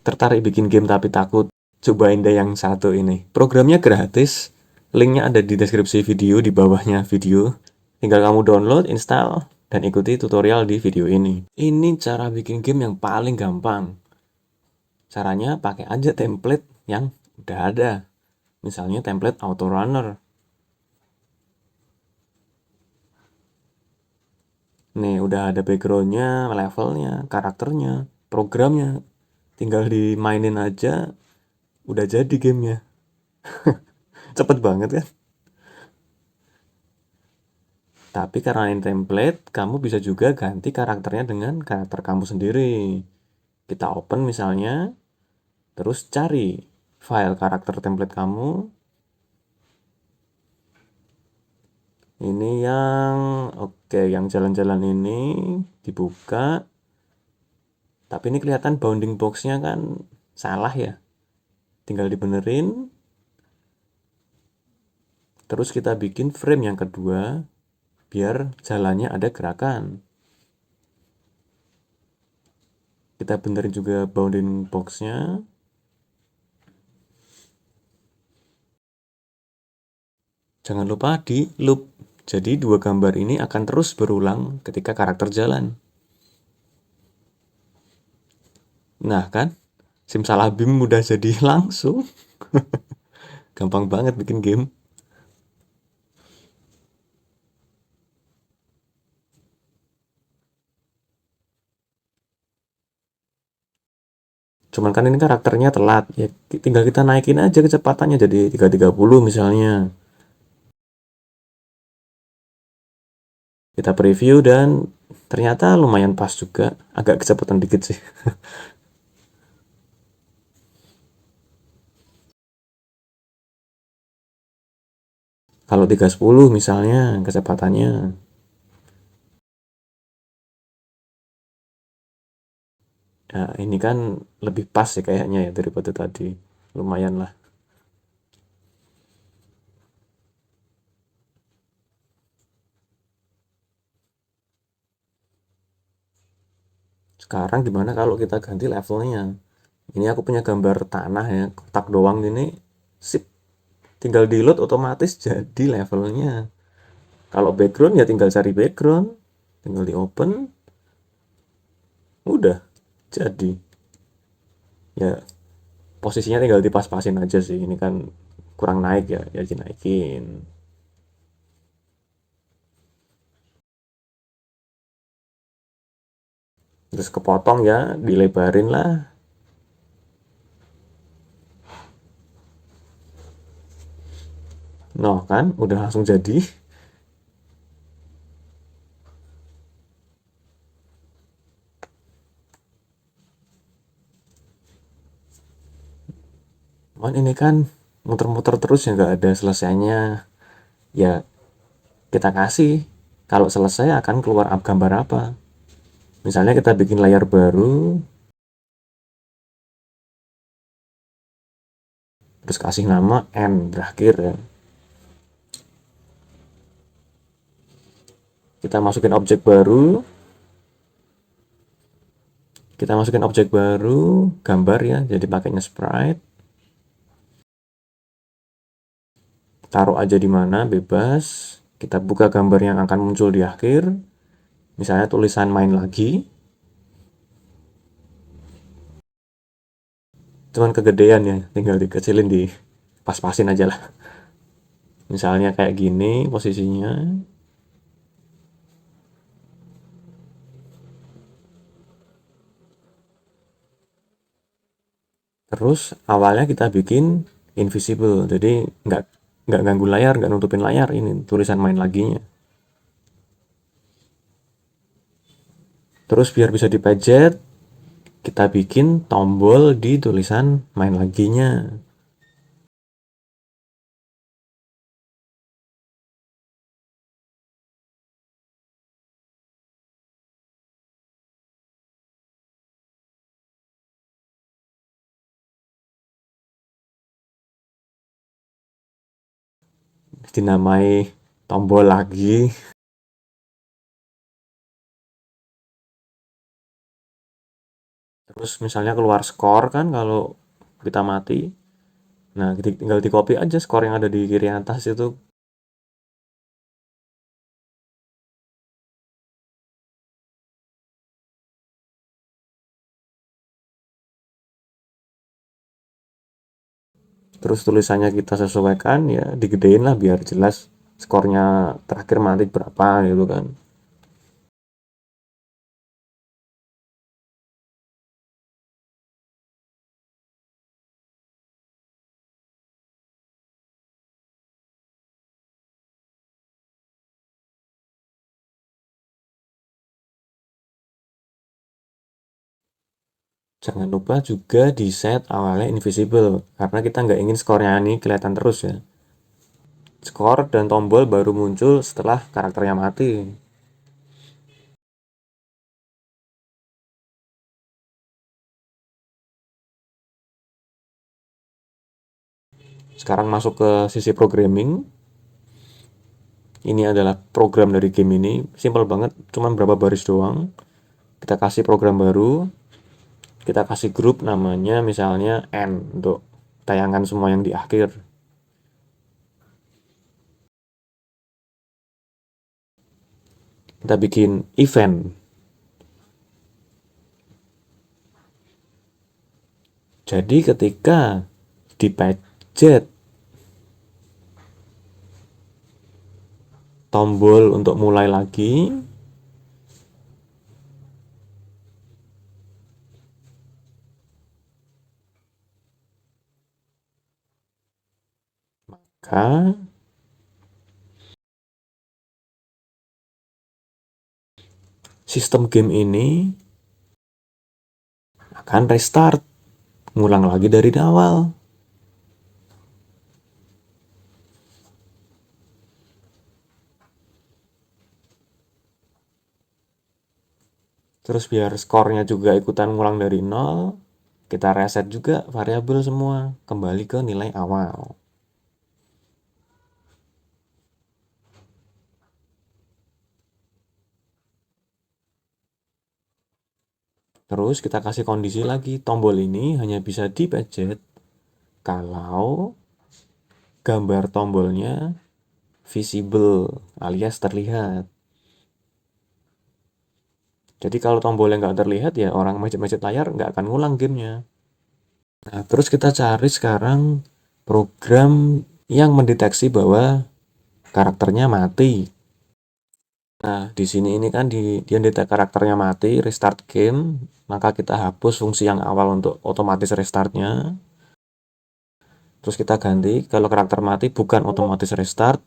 tertarik bikin game tapi takut, cobain deh yang satu ini. Programnya gratis, linknya ada di deskripsi video di bawahnya video. Tinggal kamu download, install, dan ikuti tutorial di video ini. Ini cara bikin game yang paling gampang. Caranya pakai aja template yang udah ada. Misalnya template autorunner. Nih udah ada backgroundnya, levelnya, karakternya, programnya. Tinggal dimainin aja, udah jadi gamenya. Cepet banget kan? Tapi karena ini template, kamu bisa juga ganti karakternya dengan karakter kamu sendiri. Kita open misalnya, terus cari file karakter template kamu. Ini yang oke, yang jalan-jalan ini dibuka. Tapi ini kelihatan bounding box-nya kan salah ya. Tinggal dibenerin. Terus kita bikin frame yang kedua biar jalannya ada gerakan. Kita benerin juga bounding box-nya. Jangan lupa di loop. Jadi dua gambar ini akan terus berulang ketika karakter jalan. Nah kan, simsalabim mudah jadi langsung. Gampang banget bikin game. Cuman kan ini karakternya telat. Ya tinggal kita naikin aja kecepatannya jadi 330 misalnya. Kita preview dan ternyata lumayan pas juga. Agak kecepatan dikit sih. Kalau 310 misalnya kecepatannya. Ya, ini kan lebih pas sih kayaknya ya daripada tadi. Lumayan lah. Sekarang gimana kalau kita ganti levelnya? Ini aku punya gambar tanah ya, kotak doang ini. Sip, tinggal di load otomatis jadi levelnya. Kalau background ya tinggal cari background, tinggal di open, udah jadi. Ya posisinya tinggal dipas-pasin aja sih. Ini kan kurang naik ya, ya dinaikin. Terus kepotong ya, dilebarin lah. Noh kan, udah langsung jadi. Cuman ini kan muter-muter terus ya nggak ada selesainya. Ya kita kasih. Kalau selesai akan keluar gambar apa. Misalnya kita bikin layar baru, terus kasih nama N terakhir ya. Kita masukin objek baru, gambar ya, jadi pakainya sprite. Taruh aja di mana, bebas. Kita buka gambar yang akan muncul di akhir. Misalnya tulisan main lagi. Cuman kegedean ya, tinggal dikecilin, di pas-pasin aja lah. Misalnya kayak gini posisinya. Terus awalnya kita bikin invisible, jadi nggak ganggu layar, nggak nutupin layar, ini tulisan main laginya. Terus biar bisa dipejet, kita bikin tombol di tulisan main laginya. Dinamai tombol lagi. Terus misalnya keluar skor kan kalau kita mati. Nah, tinggal di copy aja skor yang ada di kiri atas itu. Terus tulisannya kita sesuaikan ya, digedein lah biar jelas skornya terakhir mati berapa gitu kan. Jangan lupa juga di set awalnya invisible karena kita nggak ingin skornya ini kelihatan terus ya. Skor dan tombol baru muncul setelah karakternya mati. Sekarang masuk ke sisi programming. Ini adalah program dari game ini, simple banget, cuman berapa baris doang. Kita kasih program baru, kita kasih grup namanya misalnya N untuk tayangan semua yang di akhir. Kita bikin event. Jadi ketika di pencet tombol untuk mulai lagi, maka sistem game ini akan restart, ngulang lagi dari awal. Terus biar skornya juga ikutan ngulang dari nol, kita reset juga variabel semua, kembali ke nilai awal. Terus kita kasih kondisi lagi, tombol ini hanya bisa dipencet kalau gambar tombolnya visible alias terlihat. Jadi kalau tombolnya nggak terlihat ya orang mencet-mencet layar nggak akan ngulang gamenya. Nah, terus kita cari sekarang program yang mendeteksi bahwa karakternya mati. Nah, di sini ini kan dia detek karakternya mati, restart game, maka kita hapus fungsi yang awal untuk otomatis restartnya. Terus kita ganti kalau karakter mati bukan otomatis restart,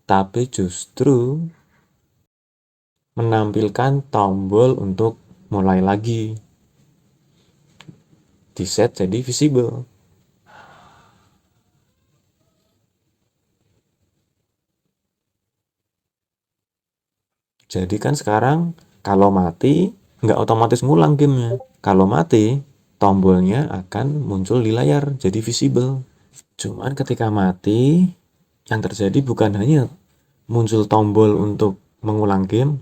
tapi justru menampilkan tombol untuk mulai lagi. Di set jadi visible. Jadi kan sekarang kalau mati nggak otomatis ngulang gamenya. Kalau mati tombolnya akan muncul di layar jadi visible. Cuman ketika mati yang terjadi bukan hanya muncul tombol untuk mengulang game,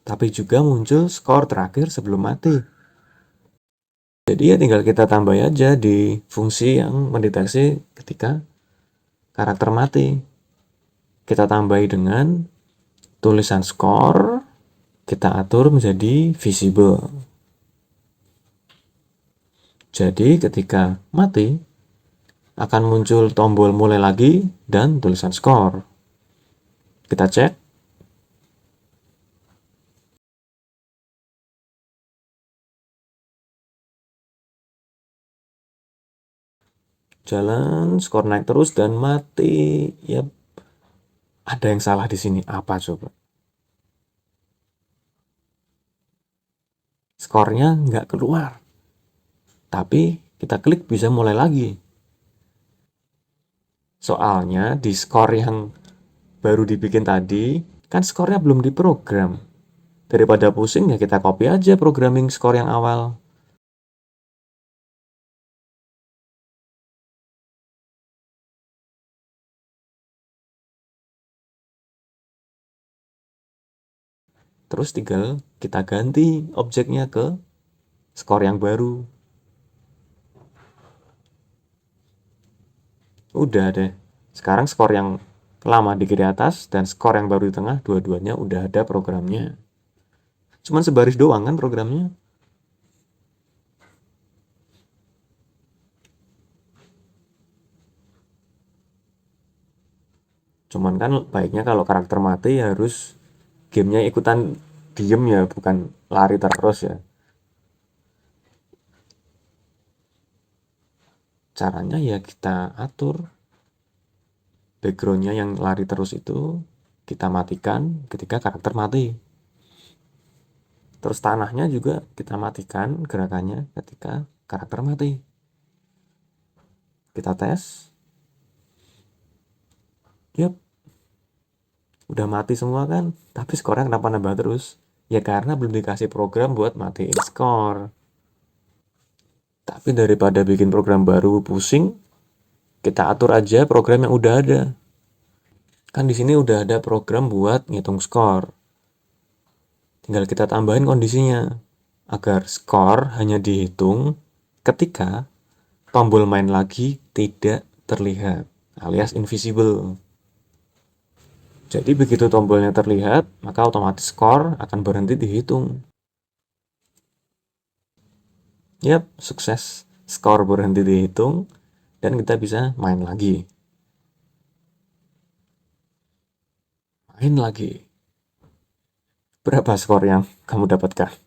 tapi juga muncul skor terakhir sebelum mati. Jadi ya tinggal kita tambah aja di fungsi yang mendeteksi ketika karakter mati. Kita tambahi dengan tulisan skor, kita atur menjadi visible. Jadi ketika mati akan muncul tombol mulai lagi dan tulisan skor. Kita cek. Jalan, skor naik terus dan mati. Ya, ada yang salah di sini. Apa coba? Skornya nggak keluar. Tapi kita klik bisa mulai lagi. Soalnya di skor yang baru dibikin tadi, kan skornya belum diprogram. Daripada pusing ya kita copy aja programming skor yang awal. Terus tinggal kita ganti objeknya ke skor yang baru. Udah deh. Sekarang skor yang lama di kiri atas dan skor yang baru di tengah, dua-duanya udah ada programnya. Cuman sebaris doang kan programnya. Cuman kan baiknya kalau karakter mati harus gamenya ikutan diem ya, bukan lari terus ya. Caranya ya kita atur backgroundnya yang lari terus itu kita matikan ketika karakter mati. Terus tanahnya juga kita matikan gerakannya ketika karakter mati. Kita tes. Yap, udah mati semua kan, tapi skornya kenapa nambah terus? Ya karena belum dikasih program buat matiin skor. Tapi daripada bikin program baru pusing, kita atur aja program yang udah ada. Kan di sini udah ada program buat ngitung skor. Tinggal kita tambahin kondisinya agar skor hanya dihitung ketika tombol main lagi tidak terlihat, alias invisible. Jadi begitu tombolnya terlihat, maka otomatis skor akan berhenti dihitung. Yap, sukses. Skor berhenti dihitung dan kita bisa main lagi. Main lagi. Berapa skor yang kamu dapatkan?